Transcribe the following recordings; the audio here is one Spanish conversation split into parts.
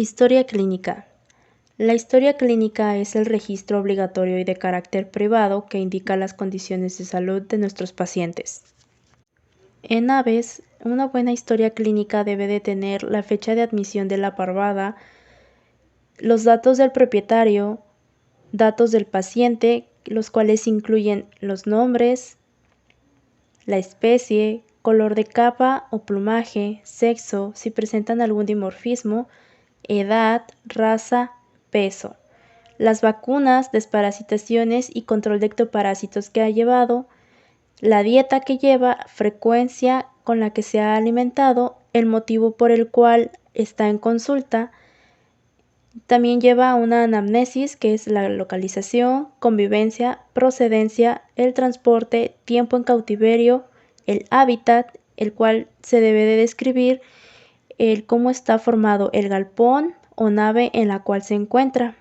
Historia clínica. La historia clínica es el registro obligatorio y de carácter privado que indica las condiciones de salud de nuestros pacientes. En aves, una buena historia clínica debe de tener la fecha de admisión de la parvada, los datos del propietario, datos del paciente, los cuales incluyen los nombres, la especie, color de capa o plumaje, sexo, si presentan algún dimorfismo, edad, raza, peso, las vacunas, desparasitaciones y control de ectoparásitos que ha llevado, la dieta que lleva, frecuencia con la que se ha alimentado, el motivo por el cual está en consulta. También lleva una anamnesis, que es la localización, convivencia, procedencia, el transporte, tiempo en cautiverio, el hábitat, el cual se debe de describir el cómo está formado el galpón o nave en la cual se encuentra,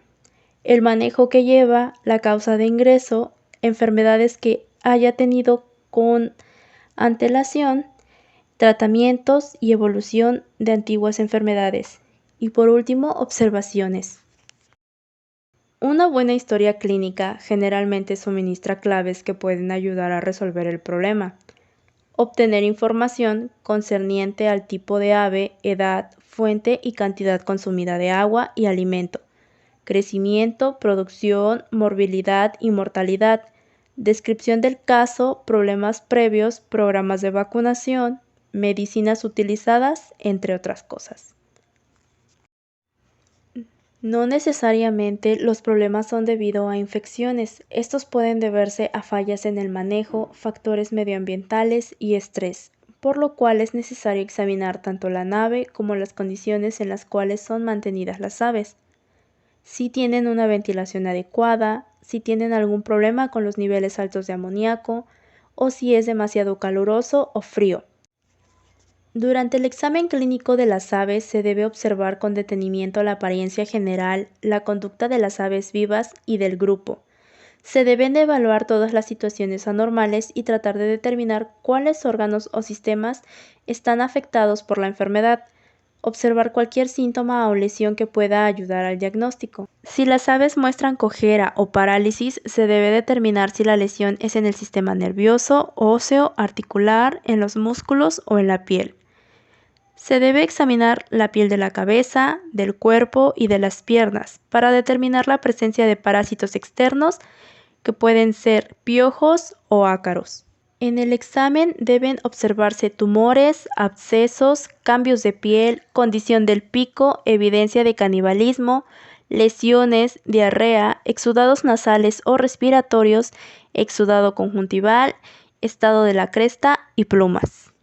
el manejo que lleva, la causa de ingreso, enfermedades que haya tenido con antelación, tratamientos y evolución de antiguas enfermedades. Y por último, observaciones. Una buena historia clínica generalmente suministra claves que pueden ayudar a resolver el problema. Obtener información concerniente al tipo de ave, edad, fuente y cantidad consumida de agua y alimento, crecimiento, producción, morbilidad y mortalidad, descripción del caso, problemas previos, programas de vacunación, medicinas utilizadas, entre otras cosas. No necesariamente los problemas son debido a infecciones. Estos pueden deberse a fallas en el manejo, factores medioambientales y estrés, por lo cual es necesario examinar tanto la nave como las condiciones en las cuales son mantenidas las aves. Si tienen una ventilación adecuada, si tienen algún problema con los niveles altos de amoníaco o si es demasiado caluroso o frío. Durante el examen clínico de las aves se debe observar con detenimiento la apariencia general, la conducta de las aves vivas y del grupo. Se deben de evaluar todas las situaciones anormales y tratar de determinar cuáles órganos o sistemas están afectados por la enfermedad. Observar cualquier síntoma o lesión que pueda ayudar al diagnóstico. Si las aves muestran cojera o parálisis, se debe determinar si la lesión es en el sistema nervioso, óseo, articular, en los músculos o en la piel. Se debe examinar la piel de la cabeza, del cuerpo y de las piernas para determinar la presencia de parásitos externos que pueden ser piojos o ácaros. En el examen deben observarse tumores, abscesos, cambios de piel, condición del pico, evidencia de canibalismo, lesiones, diarrea, exudados nasales o respiratorios, exudado conjuntival, estado de la cresta y plumas.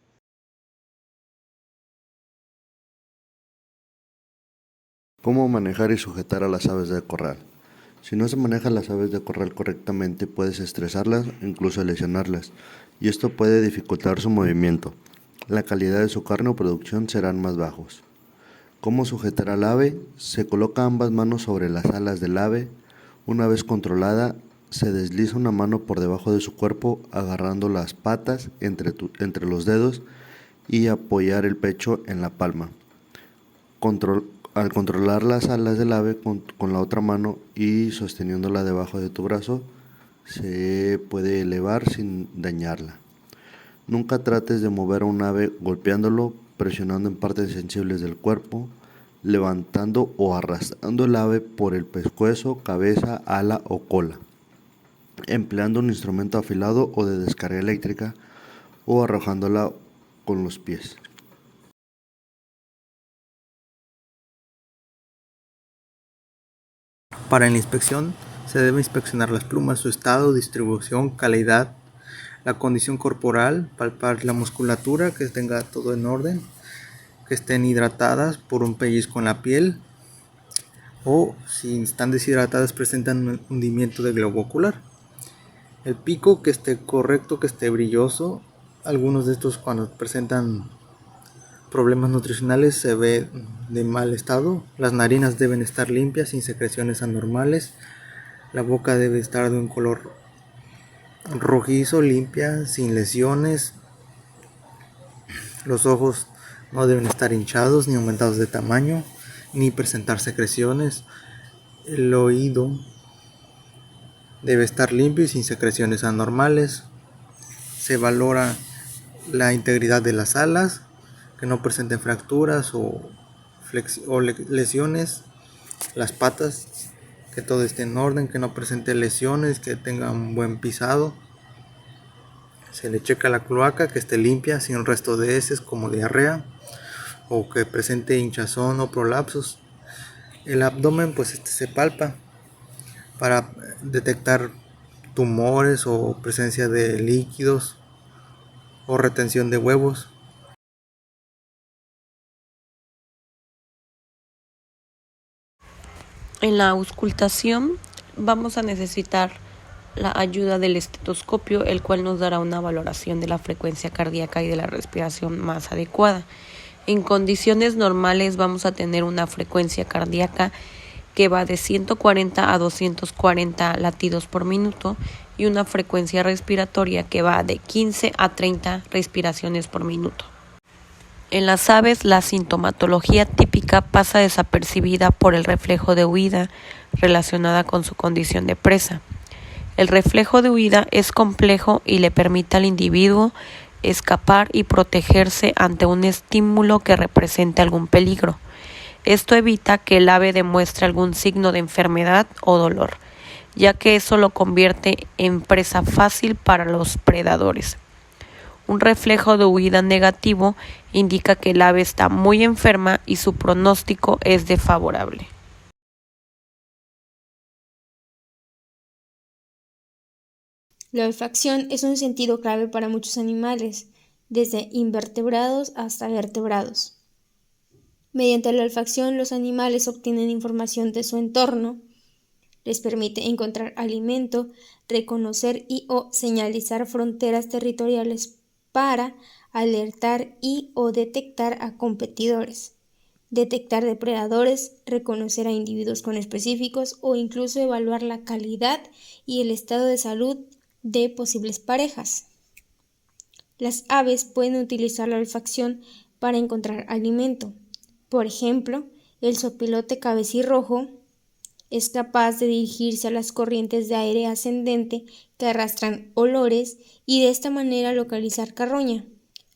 ¿Cómo manejar y sujetar a las aves de corral? Si no se manejan las aves de corral correctamente, puedes estresarlas e incluso lesionarlas, y esto puede dificultar su movimiento. La calidad de su carne o producción serán más bajos. ¿Cómo sujetar al ave? Se coloca ambas manos sobre las alas del ave. Una vez controlada, se desliza una mano por debajo de su cuerpo, agarrando las patas entre los dedos y apoyar el pecho en la palma. Al controlar las alas del ave con la otra mano y sosteniéndola debajo de tu brazo, se puede elevar sin dañarla. Nunca trates de mover a un ave golpeándolo, presionando en partes sensibles del cuerpo, levantando o arrastrando el ave por el pescuezo, cabeza, ala o cola, empleando un instrumento afilado o de descarga eléctrica o arrojándola con los pies. Para la inspección se debe inspeccionar las plumas, su estado, distribución, calidad, la condición corporal, palpar la musculatura, que tenga todo en orden, que estén hidratadas por un pellizco en la piel o si están deshidratadas presentan un hundimiento de globo ocular. El pico que esté correcto, que esté brilloso. Algunos de estos cuando presentan problemas nutricionales se ve de mal estado. Las narinas deben estar limpias, sin secreciones anormales. La boca debe estar de un color rojizo, limpia, sin lesiones. Los ojos no deben estar hinchados ni aumentados de tamaño. ni presentar secreciones. El oído debe estar limpio y sin secreciones anormales. Se valora la integridad de las alas, que no presenten fracturas o lesiones. Las patas, que todo esté en orden, que no presente lesiones, que tenga un buen pisado. Se le checa la cloaca, que esté limpia, sin resto de heces como diarrea o que presente hinchazón o prolapsos. El abdomen pues se palpa para detectar tumores o presencia de líquidos o retención de huevos. En la auscultación vamos a necesitar la ayuda del estetoscopio, el cual nos dará una valoración de la frecuencia cardíaca y de la respiración más adecuada. En condiciones normales vamos a tener una frecuencia cardíaca que va de 140 a 240 latidos por minuto y una frecuencia respiratoria que va de 15 a 30 respiraciones por minuto. En las aves, la sintomatología típica pasa desapercibida por el reflejo de huida relacionada con su condición de presa. El reflejo de huida es complejo y le permite al individuo escapar y protegerse ante un estímulo que represente algún peligro. Esto evita que el ave demuestre algún signo de enfermedad o dolor, ya que eso lo convierte en presa fácil para los predadores. Un reflejo de huida negativo indica que el ave está muy enferma y su pronóstico es desfavorable. La olfacción es un sentido clave para muchos animales, desde invertebrados hasta vertebrados. Mediante la olfacción, los animales obtienen información de su entorno, les permite encontrar alimento, reconocer y o señalizar fronteras territoriales para alertar y o detectar a competidores, detectar depredadores, reconocer a individuos con específicos o incluso evaluar la calidad y el estado de salud de posibles parejas. Las aves pueden utilizar la olfacción para encontrar alimento. Por ejemplo, el zopilote cabecirrojo es capaz de dirigirse a las corrientes de aire ascendente que arrastran olores y de esta manera localizar carroña.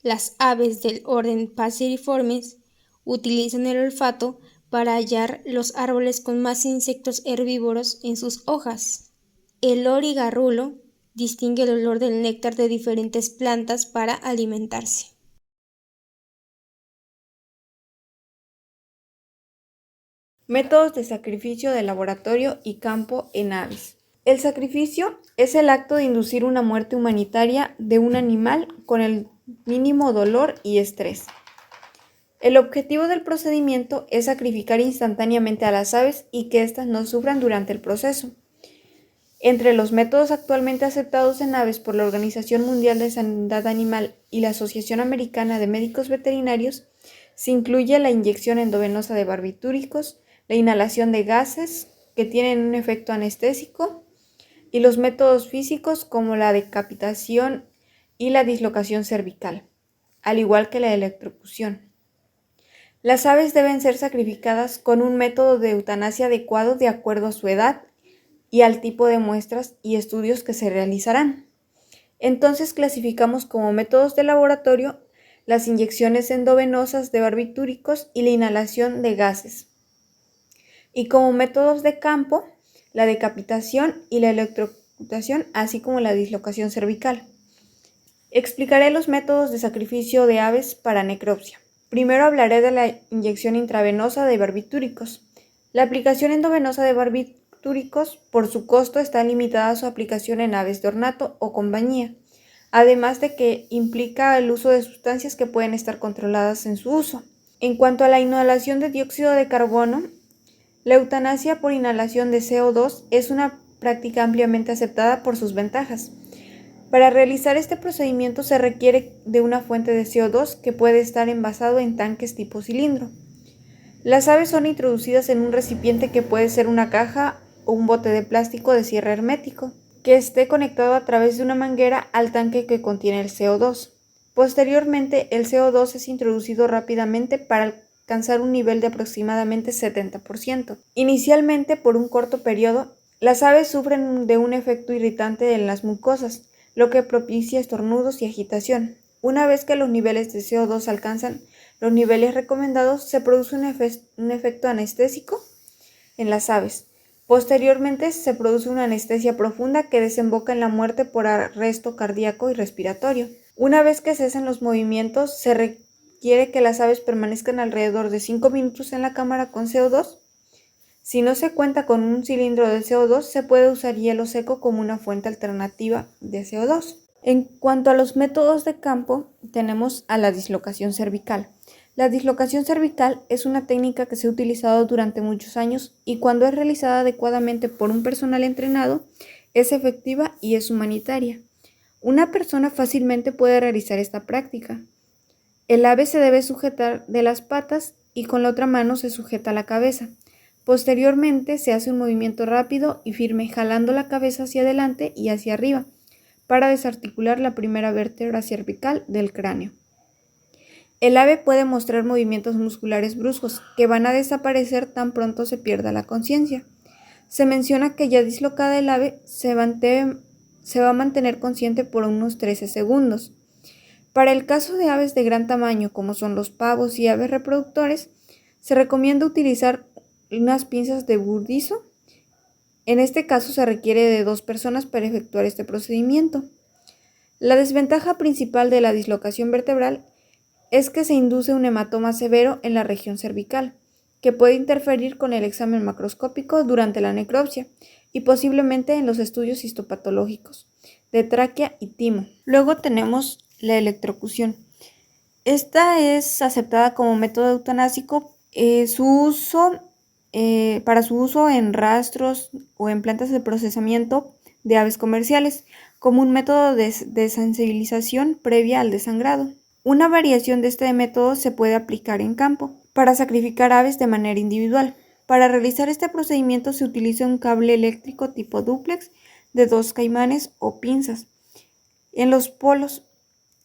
Las aves del orden Passeriformes utilizan el olfato para hallar los árboles con más insectos herbívoros en sus hojas. El lorigarrulo distingue el olor del néctar de diferentes plantas para alimentarse. Métodos de sacrificio de laboratorio y campo en aves. El sacrificio es el acto de inducir una muerte humanitaria de un animal con el mínimo dolor y estrés. El objetivo del procedimiento es sacrificar instantáneamente a las aves y que éstas no sufran durante el proceso. Entre los métodos actualmente aceptados en aves por la Organización Mundial de Sanidad Animal y la Asociación Americana de Médicos Veterinarios se incluye la inyección endovenosa de barbitúricos, la inhalación de gases que tienen un efecto anestésico y los métodos físicos como la decapitación y la dislocación cervical, al igual que la electrocución. Las aves deben ser sacrificadas con un método de eutanasia adecuado de acuerdo a su edad y al tipo de muestras y estudios que se realizarán. Entonces clasificamos como métodos de laboratorio las inyecciones endovenosas de barbitúricos y la inhalación de gases. Y como métodos de campo, la decapitación y la electrocutación, así como la dislocación cervical. Explicaré los métodos de sacrificio de aves para necropsia. Primero hablaré de la inyección intravenosa de barbitúricos. La aplicación endovenosa de barbitúricos, por su costo, está limitada a su aplicación en aves de ornato o compañía, además de que implica el uso de sustancias que pueden estar controladas en su uso. En cuanto a la inhalación de dióxido de carbono, la eutanasia por inhalación de CO2 es una práctica ampliamente aceptada por sus ventajas. Para realizar este procedimiento se requiere de una fuente de CO2 que puede estar envasado en tanques tipo cilindro. Las aves son introducidas en un recipiente que puede ser una caja o un bote de plástico de cierre hermético, que esté conectado a través de una manguera al tanque que contiene el CO2. Posteriormente, el CO2 es introducido rápidamente para alcanzar un nivel de aproximadamente 70%. Inicialmente, por un corto periodo, las aves sufren de un efecto irritante en las mucosas, lo que propicia estornudos y agitación. Una vez que los niveles de CO2 alcanzan los niveles recomendados, se produce un efecto anestésico en las aves. Posteriormente, se produce una anestesia profunda que desemboca en la muerte por arresto cardíaco y respiratorio. Una vez que cesen los movimientos, se requiere que las aves permanezcan alrededor de 5 minutos en la cámara con CO2. Si no se cuenta con un cilindro de CO2, se puede usar hielo seco como una fuente alternativa de CO2. En cuanto a los métodos de campo, tenemos a la dislocación cervical. La dislocación cervical es una técnica que se ha utilizado durante muchos años y cuando es realizada adecuadamente por un personal entrenado, es efectiva y es humanitaria. Una persona fácilmente puede realizar esta práctica. El ave se debe sujetar de las patas y con la otra mano se sujeta la cabeza. Posteriormente se hace un movimiento rápido y firme jalando la cabeza hacia adelante y hacia arriba para desarticular la primera vértebra cervical del cráneo. El ave puede mostrar movimientos musculares bruscos que van a desaparecer tan pronto se pierda la conciencia. Se menciona que ya dislocada el ave se va a mantener consciente por unos 13 segundos. Para el caso de aves de gran tamaño como son los pavos y aves reproductores, se recomienda utilizar unas pinzas de burdizo. En este caso se requiere de 2 personas para efectuar este procedimiento. La desventaja principal de la dislocación vertebral es que se induce un hematoma severo en la región cervical, que puede interferir con el examen macroscópico durante la necropsia y posiblemente en los estudios histopatológicos de tráquea y timo. Luego tenemos la electrocución. Esta es aceptada como método eutanásico. Para su uso en rastros o en plantas de procesamiento de aves comerciales, como un método de desensibilización previa al desangrado. Una variación de este método se puede aplicar en campo, para sacrificar aves de manera individual. Para realizar este procedimiento se utiliza un cable eléctrico tipo dúplex de 2 caimanes o pinzas. En los polos,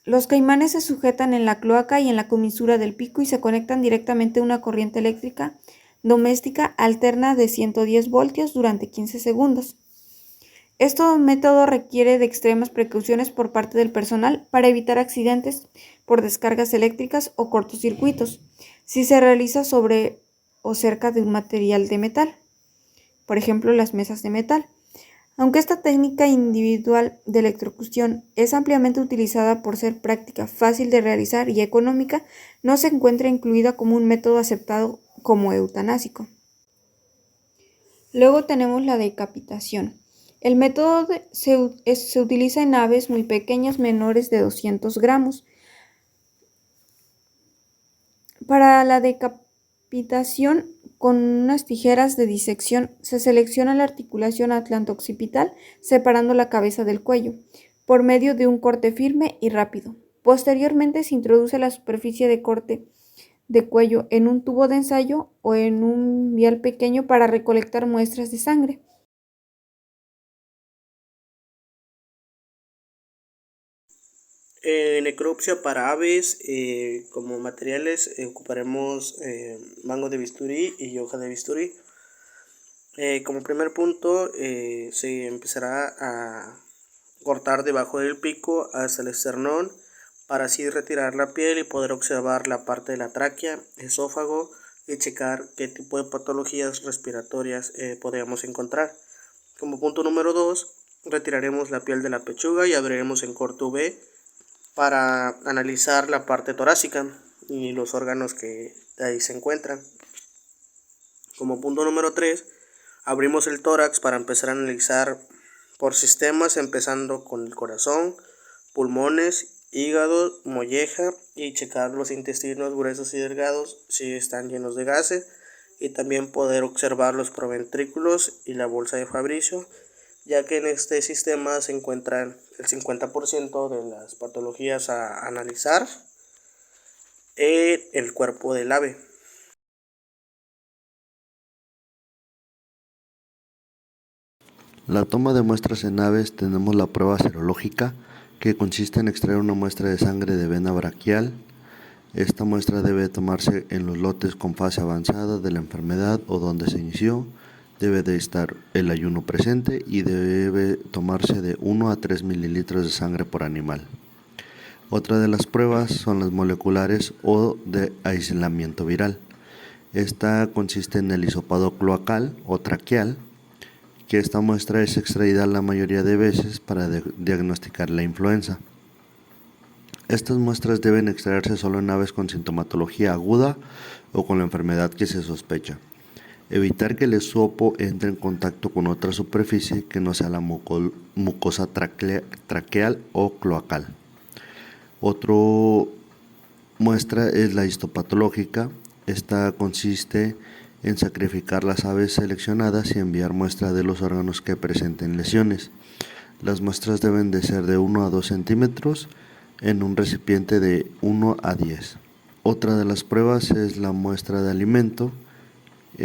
los caimanes se sujetan en la cloaca y en la comisura del pico y se conectan directamente a una corriente eléctrica doméstica alterna de 110 voltios durante 15 segundos. Este método requiere de extremas precauciones por parte del personal para evitar accidentes por descargas eléctricas o cortocircuitos, si se realiza sobre o cerca de un material de metal, por ejemplo las mesas de metal. Aunque esta técnica individual de electrocución es ampliamente utilizada por ser práctica, fácil de realizar y económica, no se encuentra incluida como un método aceptado como eutanásico. Luego tenemos la decapitación. El método se utiliza en aves muy pequeñas, menores de 200 gramos. Para la decapitación, con unas tijeras de disección, se selecciona la articulación atlanto-occipital, separando la cabeza del cuello, por medio de un corte firme y rápido. Posteriormente se introduce la superficie de corte de cuello en un tubo de ensayo o en un vial pequeño para recolectar muestras de sangre. Necropsia para aves, como materiales ocuparemos mango de bisturí y hoja de bisturí. Como primer punto, se empezará a cortar debajo del pico hasta el esternón para así retirar la piel y poder observar la parte de la tráquea, esófago y checar qué tipo de patologías respiratorias podríamos encontrar. Como punto número 2, retiraremos la piel de la pechuga y abriremos en corte V para analizar la parte torácica y los órganos que ahí se encuentran. Como punto número 3, abrimos el tórax para empezar a analizar por sistemas, empezando con el corazón, pulmones, hígado, molleja y checar los intestinos gruesos y delgados si están llenos de gases y también poder observar los proventrículos y la bolsa de Fabricio, ya que en este sistema se encuentran el 50% de las patologías a analizar en el cuerpo del ave. La toma de muestras en aves tenemos la prueba serológica, que consiste en extraer una muestra de sangre de vena braquial Esta muestra debe tomarse en los lotes con fase avanzada de la enfermedad o donde se inició. Debe de estar el ayuno presente y debe tomarse de 1 a 3 mililitros de sangre por animal. Otra de las pruebas son las moleculares o de aislamiento viral. Esta consiste en el hisopado cloacal o traqueal, que esta muestra es extraída la mayoría de veces para diagnosticar la influenza. Estas muestras deben extraerse solo en aves con sintomatología aguda o con la enfermedad que se sospecha. Evitar que el hisopo entre en contacto con otra superficie que no sea la mucosa traqueal o cloacal. Otra muestra es la histopatológica. Esta consiste en sacrificar las aves seleccionadas y enviar muestra de los órganos que presenten lesiones. Las muestras deben de ser de 1 a 2 centímetros en un recipiente de 1 a 10. Otra de las pruebas es la muestra de alimento.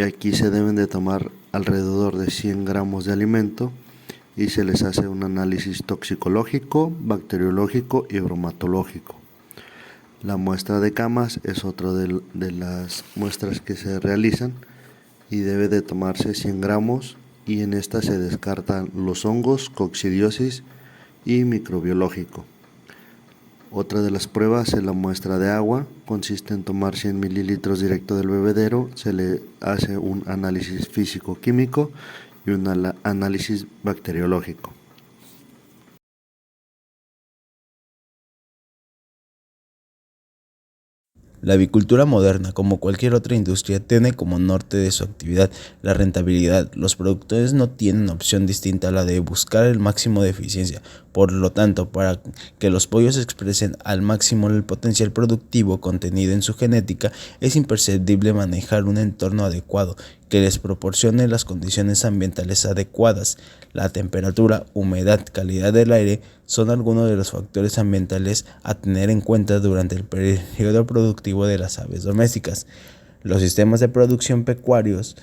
Aquí se deben de tomar alrededor de 100 gramos de alimento y se les hace un análisis toxicológico, bacteriológico y bromatológico. La muestra de camas es otra de las muestras que se realizan y debe de tomarse 100 gramos y en esta se descartan los hongos, coccidiosis y microbiológico. Otra de las pruebas es la muestra de agua, consiste en tomar 100 mililitros directo del bebedero, se le hace un análisis físico-químico y un análisis bacteriológico. La avicultura moderna, como cualquier otra industria, tiene como norte de su actividad la rentabilidad. Los productores no tienen opción distinta a la de buscar el máximo de eficiencia. Por lo tanto, para que los pollos expresen al máximo el potencial productivo contenido en su genética, es imprescindible manejar un entorno adecuado que les proporcione las condiciones ambientales adecuadas. La temperatura, humedad, calidad del aire son algunos de los factores ambientales a tener en cuenta durante el periodo productivo de las aves domésticas. Los sistemas de producción pecuarios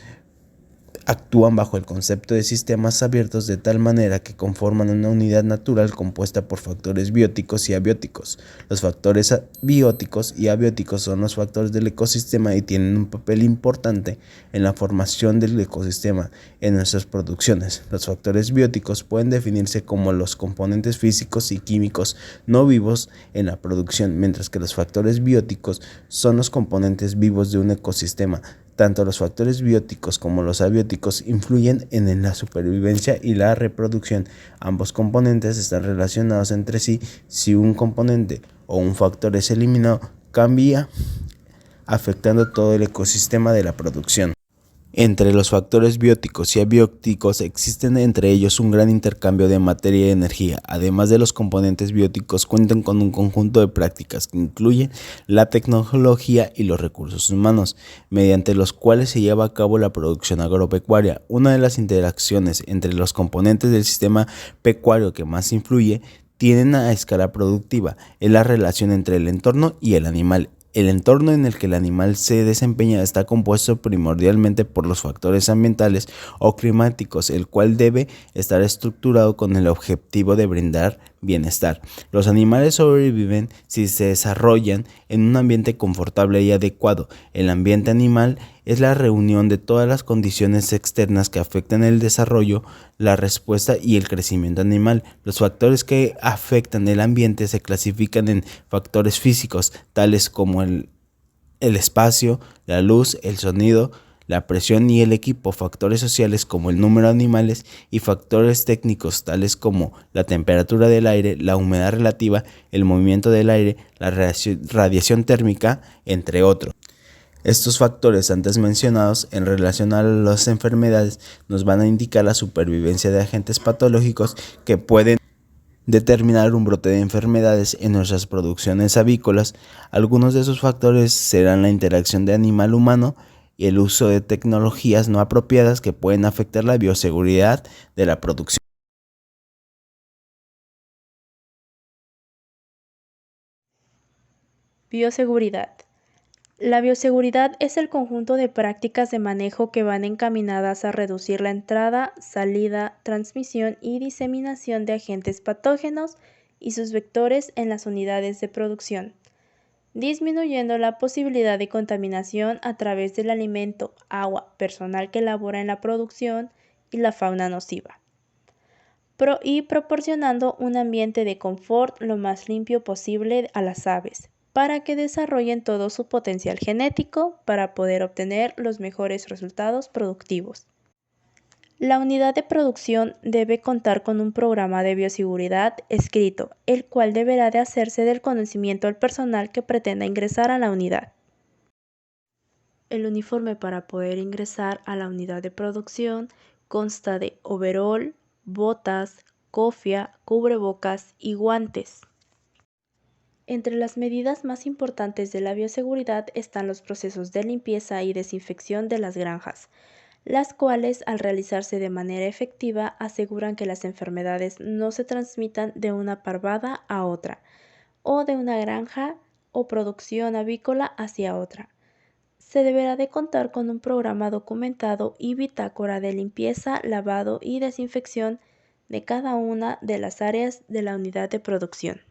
actúan bajo el concepto de sistemas abiertos de tal manera que conforman una unidad natural compuesta por factores bióticos y abióticos. Los factores bióticos y abióticos son los factores del ecosistema y tienen un papel importante en la formación del ecosistema en nuestras producciones. Los factores bióticos pueden definirse como los componentes físicos y químicos no vivos en la producción, mientras que los factores bióticos son los componentes vivos de un ecosistema. Tanto los factores bióticos como los abióticos influyen en la supervivencia y la reproducción. Ambos componentes están relacionados entre sí. Si un componente o un factor es eliminado, cambia, afectando todo el ecosistema de la producción. Entre los factores bióticos y abióticos existen entre ellos un gran intercambio de materia y energía. Además de los componentes bióticos, cuentan con un conjunto de prácticas que incluyen la tecnología y los recursos humanos, mediante los cuales se lleva a cabo la producción agropecuaria. Una de las interacciones entre los componentes del sistema pecuario que más influye tienen a escala productiva es la relación entre el entorno y el animal. El entorno en el que el animal se desempeña está compuesto primordialmente por los factores ambientales o climáticos, el cual debe estar estructurado con el objetivo de brindar bienestar. Los animales sobreviven si se desarrollan en un ambiente confortable y adecuado. El ambiente animal es la reunión de todas las condiciones externas que afectan el desarrollo, la respuesta y el crecimiento animal. Los factores que afectan el ambiente se clasifican en factores físicos, tales como el espacio, la luz, el sonido, la presión y el equipo, factores sociales como el número de animales y factores técnicos tales como la temperatura del aire, la humedad relativa, el movimiento del aire, la radiación térmica, entre otros. Estos factores antes mencionados en relación a las enfermedades nos van a indicar la supervivencia de agentes patológicos que pueden determinar un brote de enfermedades en nuestras producciones avícolas. Algunos de esos factores serán la interacción de animal-humano y el uso de tecnologías no apropiadas que pueden afectar la bioseguridad de la producción. Bioseguridad. La bioseguridad es el conjunto de prácticas de manejo que van encaminadas a reducir la entrada, salida, transmisión y diseminación de agentes patógenos y sus vectores en las unidades de producción. disminuyendo la posibilidad de contaminación a través del alimento, agua, personal que labora en la producción y la fauna nociva, y proporcionando un ambiente de confort lo más limpio posible a las aves, para que desarrollen todo su potencial genético para poder obtener los mejores resultados productivos. La unidad de producción debe contar con un programa de bioseguridad escrito, el cual deberá de hacerse del conocimiento del personal que pretenda ingresar a la unidad. El uniforme para poder ingresar a la unidad de producción consta de overol, botas, cofia, cubrebocas y guantes. Entre las medidas más importantes de la bioseguridad están los procesos de limpieza y desinfección de las granjas, las cuales, al realizarse de manera efectiva, aseguran que las enfermedades no se transmitan de una parvada a otra, o de una granja o producción avícola hacia otra. Se deberá de contar con un programa documentado y bitácora de limpieza, lavado y desinfección de cada una de las áreas de la unidad de producción.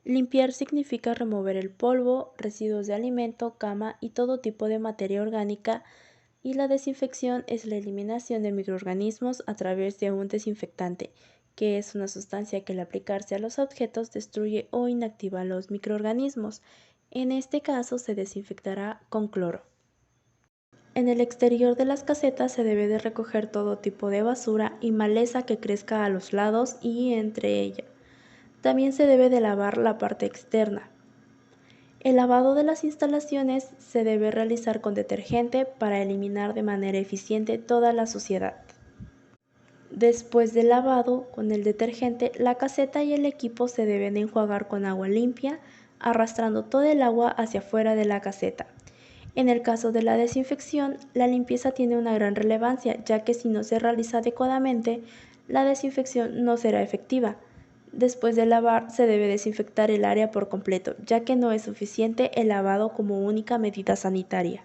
Limpiar significa remover el polvo, residuos de alimento, cama y todo tipo de materia orgánica, y la desinfección es la eliminación de microorganismos a través de un desinfectante, que es una sustancia que al aplicarse a los objetos destruye o inactiva los microorganismos. En este caso se desinfectará con cloro. En el exterior de las casetas se debe de recoger todo tipo de basura y maleza que crezca a los lados y entre ella. También se debe de lavar la parte externa. El lavado de las instalaciones se debe realizar con detergente para eliminar de manera eficiente toda la suciedad. Después del lavado con el detergente, la caseta y el equipo se deben enjuagar con agua limpia, arrastrando todo el agua hacia afuera de la caseta. En el caso de la desinfección, la limpieza tiene una gran relevancia, ya que si no se realiza adecuadamente, la desinfección no será efectiva. Después de lavar, se debe desinfectar el área por completo, ya que no es suficiente el lavado como única medida sanitaria.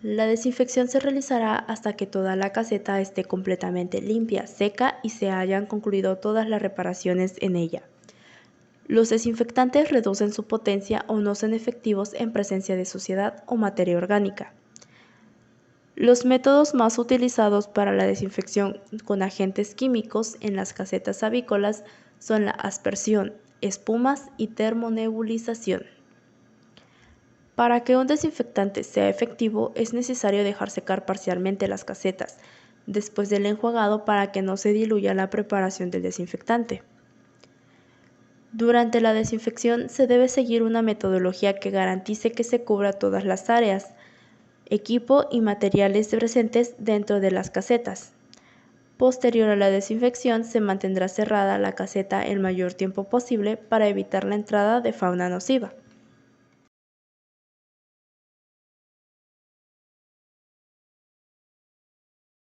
La desinfección se realizará hasta que toda la caseta esté completamente limpia, seca y se hayan concluido todas las reparaciones en ella. Los desinfectantes reducen su potencia o no son efectivos en presencia de suciedad o materia orgánica. Los métodos más utilizados para la desinfección con agentes químicos en las casetas avícolas son la aspersión, espumas y termonebulización. Para que un desinfectante sea efectivo es necesario dejar secar parcialmente las casetas después del enjuagado para que no se diluya la preparación del desinfectante. Durante la desinfección se debe seguir una metodología que garantice que se cubra todas las áreas, equipo y materiales presentes dentro de las casetas. Posterior a la desinfección se mantendrá cerrada la caseta el mayor tiempo posible para evitar la entrada de fauna nociva.